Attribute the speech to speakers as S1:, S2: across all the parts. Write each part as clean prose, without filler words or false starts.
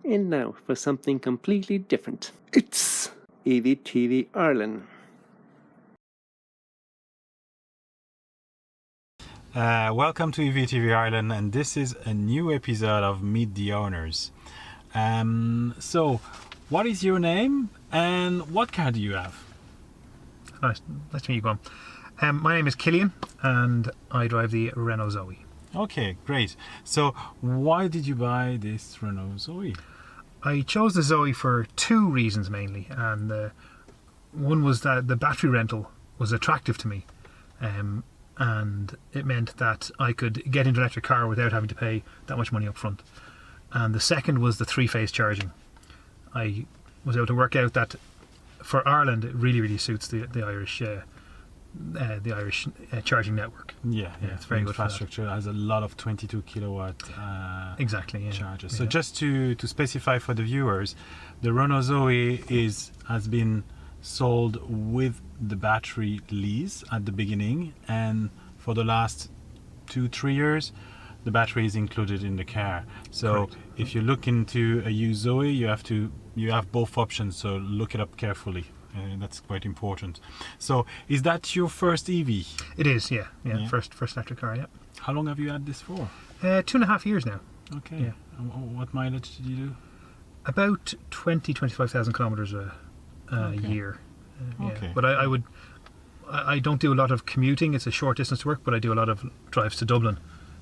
S1: And now for something completely different. It's EVTV Ireland.
S2: Welcome to EVTV Ireland, and this is a new episode of Meet the Owners. So, what is your name and what car do you have?
S3: Nice to meet you, Graham. My name is Cillian and I drive the Renault Zoe.
S2: Okay, great. So, why did you buy this Renault Zoe?
S3: I chose the Zoe for two reasons mainly, and one was that the battery rental was attractive to me, and it meant that I could get into an electric car without having to pay that much money up front. And the second was the three-phase charging. I was able to work out that for Ireland it really suits the Irish charging network.
S2: Yeah,
S3: it's very good.
S2: Infrastructure has a lot of 22 kilowatt
S3: exactly
S2: chargers. So just to specify for the viewers, the Renault Zoe has been sold with the battery lease at the beginning, and for the last 2-3 years the battery is included in the car. So
S3: correct.
S2: If you look into a used Zoe, you have both options, so look it up carefully. That's quite important. So is that your first EV?
S3: It is, yeah. First electric car, yeah.
S2: How long have you had this for?
S3: 2.5 years now.
S2: Okay.
S3: Yeah.
S2: What mileage did you do?
S3: About 25,000 kilometers a year.
S2: Okay.
S3: Yeah. But I don't do a lot of commuting. It's a short distance to work, but I do a lot of drives to Dublin.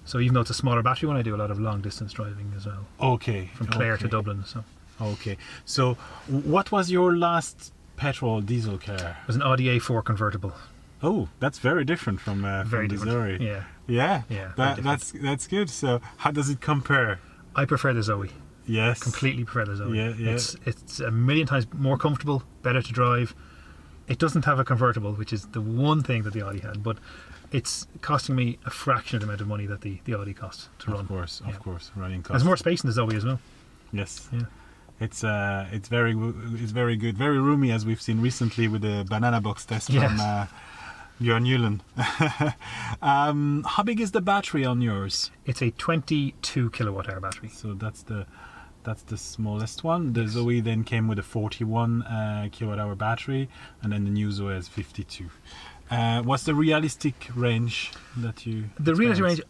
S3: So even though it's a smaller battery one, I do a lot of long distance driving as well.
S2: Okay.
S3: From Clare to Dublin. So.
S2: Okay. So what was your last petrol diesel car?
S3: It was an Audi A4 convertible.
S2: Oh, that's very different from
S3: very
S2: the
S3: different.
S2: Zoe.
S3: Yeah.
S2: Yeah.
S3: Yeah.
S2: That's good. So how does it compare?
S3: I prefer the Zoe.
S2: Yes.
S3: Completely prefer the Zoe.
S2: Yeah.
S3: It's a million times more comfortable, better to drive. It doesn't have a convertible, which is the one thing that the Audi had, but it's costing me a fraction of the amount of money that the Audi costs to run.
S2: Of course, running costs.
S3: There's more space in the Zoe as well.
S2: Yes.
S3: Yeah.
S2: It's very good, very roomy, as we've seen recently with the banana box test from Björn Newland. How big is the battery on yours?
S3: It's a 22 kilowatt hour battery.
S2: So that's the smallest one. The Zoe then came with a 41 kilowatt hour battery, and then the new Zoe has 52. What's the realistic range that you?
S3: The realistic range,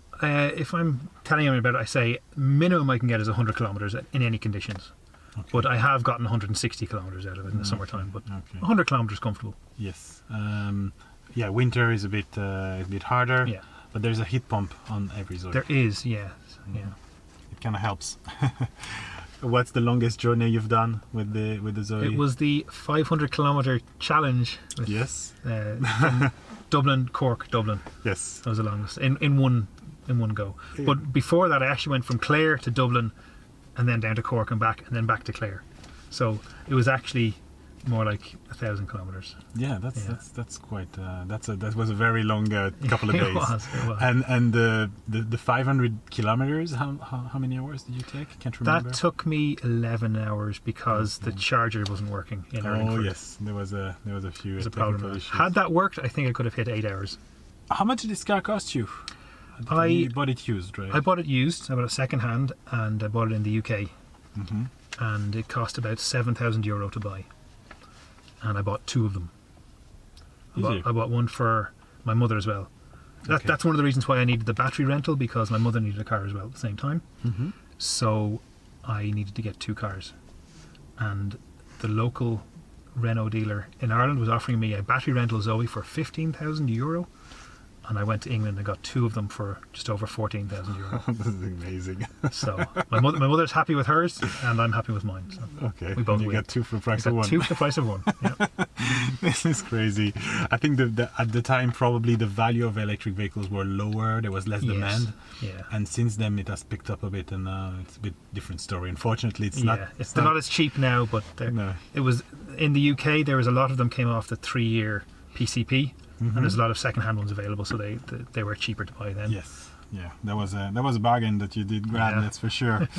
S3: if I'm telling you about it, I say minimum I can get is 100 kilometers in any conditions.
S2: Okay.
S3: But I have gotten 160 kilometers out of it in the summertime. But 100 kilometers comfortable.
S2: Yes. Winter is a bit harder.
S3: Yeah.
S2: But there's a heat pump on every Zoe.
S3: There is, yeah.
S2: It kind of helps. What's the longest journey you've done with the Zoe?
S3: It was the 500 kilometer challenge. With,
S2: yes.
S3: From Dublin, Cork, Dublin.
S2: Yes.
S3: That was the longest in one go. Yeah. But before that, I actually went from Clare to Dublin, and then down to Cork and back, and then back to Clare. So it was actually more like 1,000 kilometers.
S2: Yeah, that's quite. That was a very long couple of days.
S3: It was.
S2: And the 500 kilometers. How many hours did you take? Can't remember.
S3: That took me 11 hours because the charger wasn't working in Ireland.
S2: Oh yes, there was a few.
S3: There's a problem.
S2: Issues.
S3: Had that worked, I think I could have hit 8 hours.
S2: How much did this car cost you? You bought it used, right?
S3: I bought it used. I bought it second hand, and I bought it in the UK.
S2: Mm-hmm.
S3: And it cost about €7,000 to buy. And I bought two of them. I bought one for my mother as well. That's one of the reasons why I needed the battery rental, because my mother needed a car as well at the same time.
S2: Mm-hmm.
S3: So I needed to get two cars. And the local Renault dealer in Ireland was offering me a battery rental Zoe for €15,000. And I went to England and got two of them for just over €14,000.
S2: This is amazing.
S3: So my mother's happy with hers, and I'm happy with mine. So
S2: okay,
S3: we both
S2: got two for the price of one.
S3: Two for the price of one. Yeah.
S2: This is crazy. I think at the time probably the value of electric vehicles were lower. There was less demand.
S3: Yeah.
S2: And since then it has picked up a bit, and it's a bit different story. Unfortunately, it's not.
S3: They're not as cheap now, but it was in the UK. There was a lot of them came off the 3-year PCP. Mm-hmm. And there's a lot of second-hand ones available, so they were cheaper to buy then.
S2: Yes, yeah, that was a bargain that you did grab. That's for sure.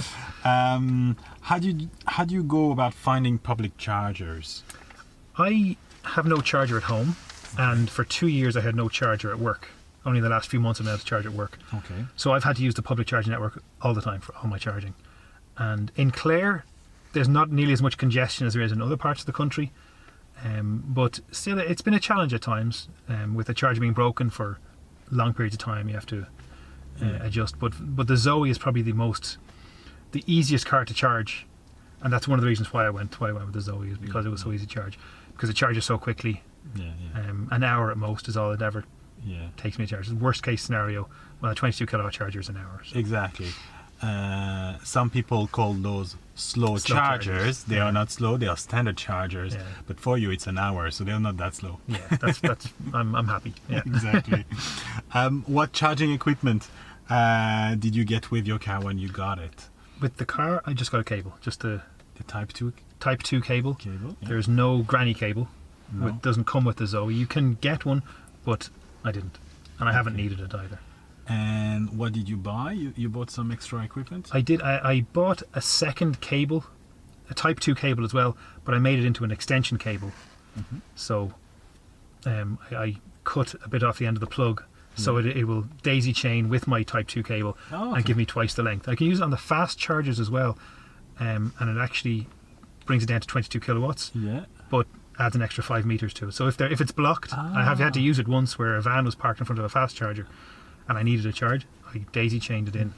S2: How do you go about finding public chargers?
S3: I have no charger at home, and for 2 years I had no charger at work. Only in the last few months I've been able to charge at work.
S2: Okay.
S3: So I've had to use the public charging network all the time for all my charging. And in Clare, there's not nearly as much congestion as there is in other parts of the country. But still, it's been a challenge at times. With the charger being broken for long periods of time, you have to adjust. But the Zoe is probably the easiest car to charge, and that's one of the reasons why I went with the Zoe, is because it was so easy to charge, because it charges so quickly. An hour at most is all it ever takes me to charge. The worst case scenario, well, a 22 kilowatt charger is an hour. So.
S2: Exactly. Some people call those slow chargers. They are not slow, they are standard chargers. But for you, it's an hour, so they're not that slow.
S3: Yeah, that's I'm happy. Yeah.
S2: Exactly. What charging equipment did you get with your car when you got it?
S3: With the car, I just got a cable, just the
S2: Type 2
S3: Type 2 cable.
S2: Yeah.
S3: There's no granny cable.
S2: No.
S3: It doesn't come with the Zoe. You can get one, but I didn't, and I haven't needed it either.
S2: And what did you buy? You bought some extra equipment?
S3: I did. I bought a second cable, a Type 2 cable as well, but I made it into an extension cable. So I cut a bit off the end of the plug, so it will daisy chain with my Type 2 cable and give me twice the length. I can use it on the fast chargers as well, and it actually brings it down to 22 kilowatts, but adds an extra 5 meters to it. So if it's blocked, I have had to use it once where a van was parked in front of a fast charger and I needed a charge. I daisy chained it in,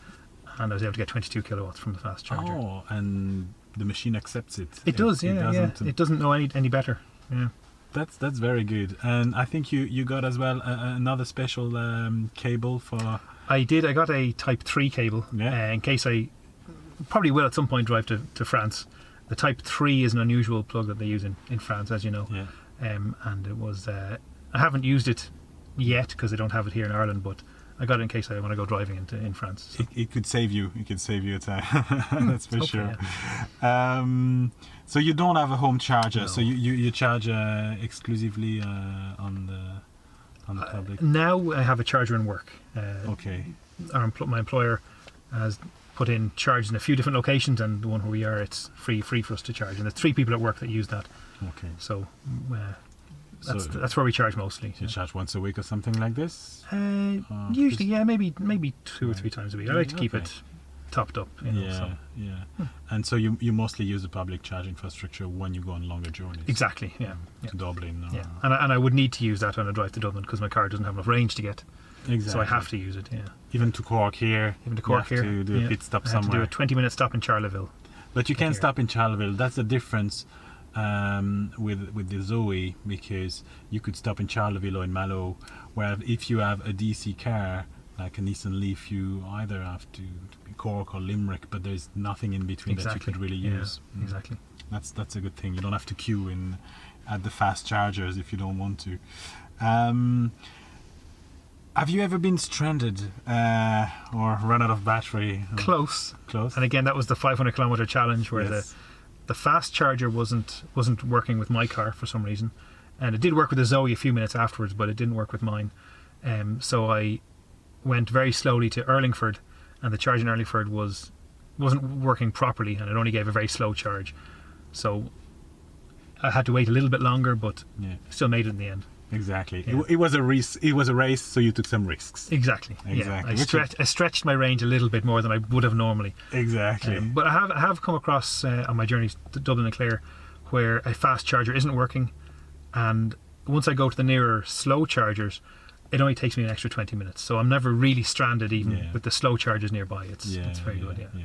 S3: and I was able to get 22 kilowatts from the fast charger.
S2: Oh, and the machine accepts it.
S3: It does, It doesn't know any better. Yeah.
S2: That's very good. And I think you got as well another special cable for...
S3: I did. I got a Type 3 cable in case I probably will at some point drive to France. The Type 3 is an unusual plug that they use in France, as you know. And it was... I haven't used it yet because they don't have it here in Ireland, but I got it in case I want to go driving in France. So.
S2: It could save you. It could save you time. That's for sure. Yeah. So you don't have a home charger. No. So you charge exclusively on the public.
S3: Now I have a charger in work.
S2: Okay.
S3: My employer has put in charge in a few different locations, and the one where we are, it's free for us to charge. And there's 3 people at work that use that.
S2: Okay.
S3: So. That's where we charge mostly.
S2: You charge once a week or something like this?
S3: Usually, maybe 2 or 3 times a week. I like to keep it topped up.
S2: And so you mostly use the public charge infrastructure when you go on longer journeys.
S3: Exactly.
S2: To Dublin.
S3: And I would need to use that when I drive to Dublin because my car doesn't have enough range to get.
S2: Exactly.
S3: So I have to use it. Yeah.
S2: Even to Cork here. You have to do a pit stop somewhere.
S3: I have to do a 20-minute stop in Charleville.
S2: But you can stop in Charleville. That's the difference. With the Zoe, because you could stop in Charleville or in Mallow, where if you have a DC car like a Nissan Leaf, you either have to be Cork or Limerick, but there's nothing in between that you could really use.
S3: Exactly.
S2: That's a good thing. You don't have to queue at the fast chargers if you don't want to. Have you ever been stranded or run out of battery?
S3: Close.
S2: And
S3: again, that was the 500 kilometer challenge where the fast charger wasn't working with my car for some reason, and it did work with the Zoe a few minutes afterwards, but it didn't work with mine. So I went very slowly to Urlingford, and the charge in Urlingford wasn't working properly, and it only gave a very slow charge. So I had to wait a little bit longer, but still made it in the end.
S2: Exactly. Yeah. It was a race. It was a race, so you took some risks.
S3: Exactly. Yeah. I stretched my range a little bit more than I would have normally.
S2: Exactly.
S3: But I have come across on my journeys to Dublin and Clare where a fast charger isn't working, and once I go to the nearer slow chargers, it only takes me an extra 20 minutes. So I'm never really stranded, even with the slow chargers nearby. It's very good. Yeah.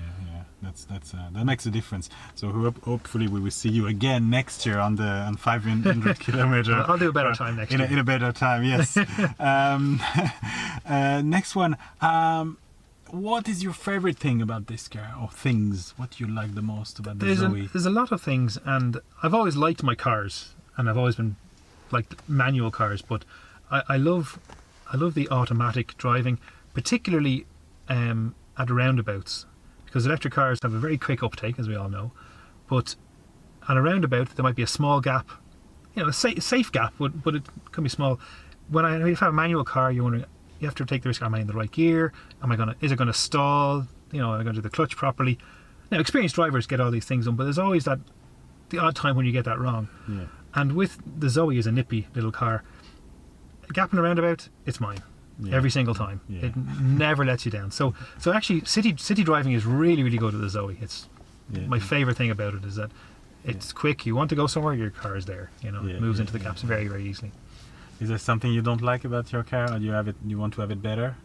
S2: That makes a difference. So hopefully we will see you again next year on 500 kilometer.
S3: I'll do a better time next year.
S2: In a better time, yes. Next one. What is your favorite thing about this car, or things? What do you like the most about the Zoe?
S3: There's a lot of things, and I've always liked my cars, and I've always been liked manual cars, but I love the automatic driving, particularly at roundabouts. Because electric cars have a very quick uptake, as we all know, but on a roundabout there might be a small gap, a safe gap, but it can be small. If you have a manual car, you have to take the risk: am I in the right gear? Is it going to stall? Am I going to do the clutch properly? Now, experienced drivers get all these things done, but there's always the odd time when you get that wrong.
S2: Yeah.
S3: And with the Zoe, is a nippy little car. A gap in a roundabout, it's mine. Every single time. It never lets you down. So actually city driving is really, really good with the Zoe. It's
S2: Yeah.
S3: My favourite thing about it is that it's quick. You want to go somewhere, your car is there. You know,
S2: Yeah,
S3: it moves
S2: yeah,
S3: into the gaps very, very easily.
S2: Is there something you don't like about your car, or do you have it? You want to have it better?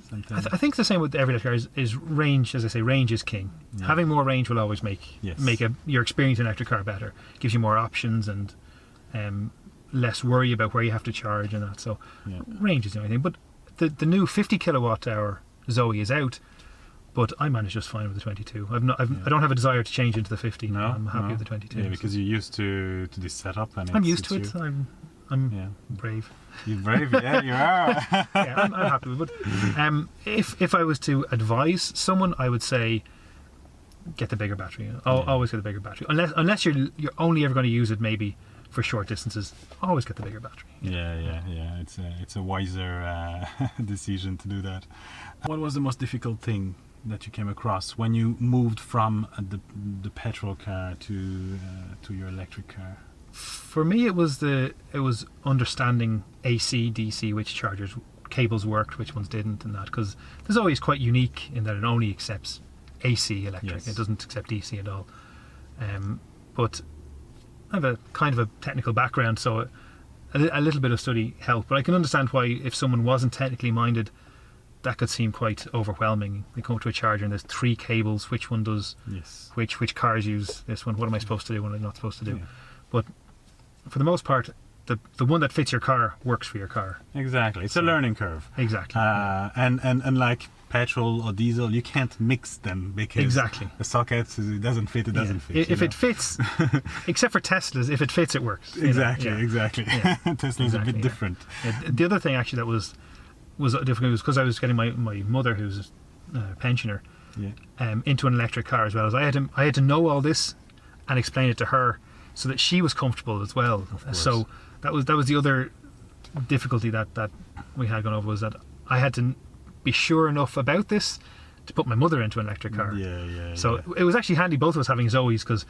S2: Something.
S3: I think the same with every electric car is range. As I say, range is king.
S2: Yeah.
S3: Having more range will always make
S2: Yes.
S3: your experience in an electric car better. Gives you more options and less worry about where you have to charge and that. So
S2: Yeah.
S3: range is the only thing. But the new 50 kilowatt hour Zoe is out, but I manage just fine with the 22. I don't have a desire to change into the 50.
S2: No,
S3: I'm happy
S2: no.
S3: with the 22.
S2: Yeah, because you're used to this setup, and
S3: I'm used to
S2: it's
S3: it. I'm
S2: Yeah.
S3: brave.
S2: You're brave, yeah, you are.
S3: Yeah, I'm happy with it. But if I was to advise someone, I would say get the bigger battery. Always get the bigger battery. Unless you're only ever going to use it maybe for short distances, always get the bigger battery.
S2: Yeah. It's a wiser decision to do that. What was the most difficult thing that you came across when you moved from the petrol car to your electric car?
S3: For me, it was understanding AC, DC, which cables worked, which ones didn't, and that, because there's always quite unique in that it only accepts AC electric.
S2: Yes.
S3: It doesn't accept DC at all. But I have a kind of a technical background, so a little bit of study helped. But I can understand why, if someone wasn't technically minded, that could seem quite overwhelming. They come to a charger and there's 3 cables. Which one does?
S2: Yes.
S3: Which cars use this one? What am I supposed to do? What am I not supposed to do?
S2: Yeah.
S3: But for the most part, the one that fits your car works for your car.
S2: Exactly. It's a learning curve.
S3: Exactly.
S2: And like petrol or diesel, you can't mix them because
S3: Exactly.
S2: the sockets, it doesn't fit, it doesn't fit.
S3: If it fits, except for Teslas, if it fits, it works.
S2: Exactly.
S3: Yeah.
S2: Tesla's a bit different.
S3: Yeah. The other thing actually that was difficult was because I was getting my mother, who's a pensioner, into an electric car as well. As I had to know all this and explain it to her so that she was comfortable as well. So that was the other difficulty that we had gone over, was that I had to be sure enough about this to put my mother into an electric car. So it was actually handy both of us having Zoes, because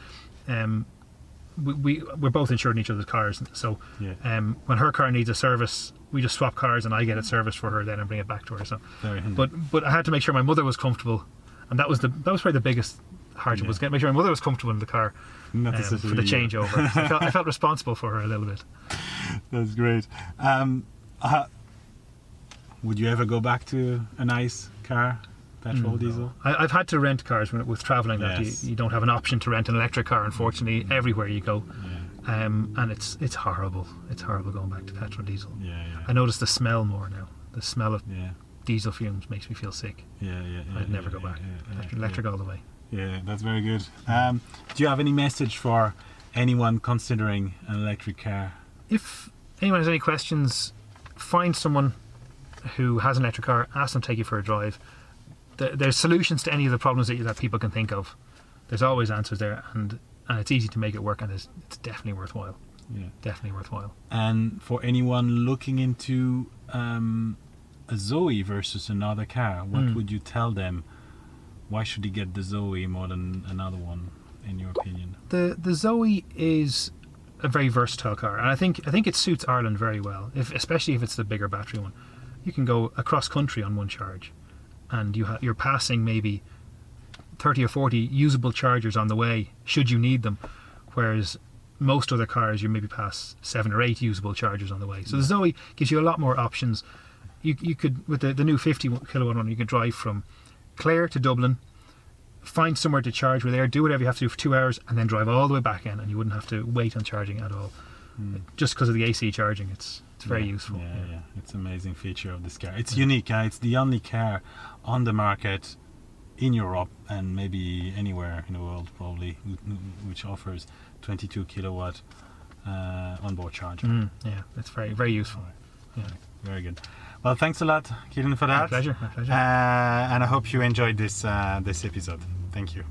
S3: we're both insured in each other's cars. So when her car needs a service, we just swap cars and I get it serviced for her then and bring it back to her. So,
S2: Very handy.
S3: but I had to make sure my mother was comfortable, and that was probably the biggest hardship, was make sure my mother was comfortable in the car.
S2: Not
S3: For
S2: necessarily
S3: the
S2: you.
S3: changeover. I felt responsible for her a little bit.
S2: That's great. Would you ever go back to a nice car, petrol, diesel?
S3: I've had to rent cars with travelling.
S2: Yes.
S3: That you don't have an option to rent an electric car, unfortunately, everywhere you go. And it's horrible. It's horrible going back to petrol, diesel. I notice the smell more now. The smell of diesel fumes makes me feel sick. I'd never go back. Electric all the way.
S2: Yeah, that's very good. Do you have any message for anyone considering an electric car?
S3: If anyone has any questions, find someone who has an electric car, ask them to take you for a drive. There's solutions to any of the problems that people can think of. There's always answers there, and it's easy to make it work, and it's definitely worthwhile. Definitely worthwhile.
S2: And for anyone looking into a Zoe versus another car, what would you tell them? Why should he get the Zoe more than another one, in your opinion?
S3: The Zoe is a very versatile car, and I think it suits Ireland very well. Especially if it's the bigger battery one, you can go across country on one charge, and you're passing maybe 30 or 40 usable chargers on the way, should you need them. Whereas most other cars, you maybe pass 7 or 8 usable chargers on the way. So the Zoe gives you a lot more options. You could, with the new 50 kilowatt one, you could drive from Clare to Dublin, find somewhere to charge with there, do whatever you have to do for 2 hours, and then drive all the way back in, and you wouldn't have to wait on charging at all. Just because of the AC charging, it's very useful.
S2: It's an amazing feature of this car. It's unique. It's the only car on the market in Europe and maybe anywhere in the world probably which offers 22 kilowatt onboard charger.
S3: It's very, very useful.
S2: Very good. Well, thanks a lot, Cillian, for that.
S3: My pleasure.
S2: And I hope you enjoyed this episode. Thank you.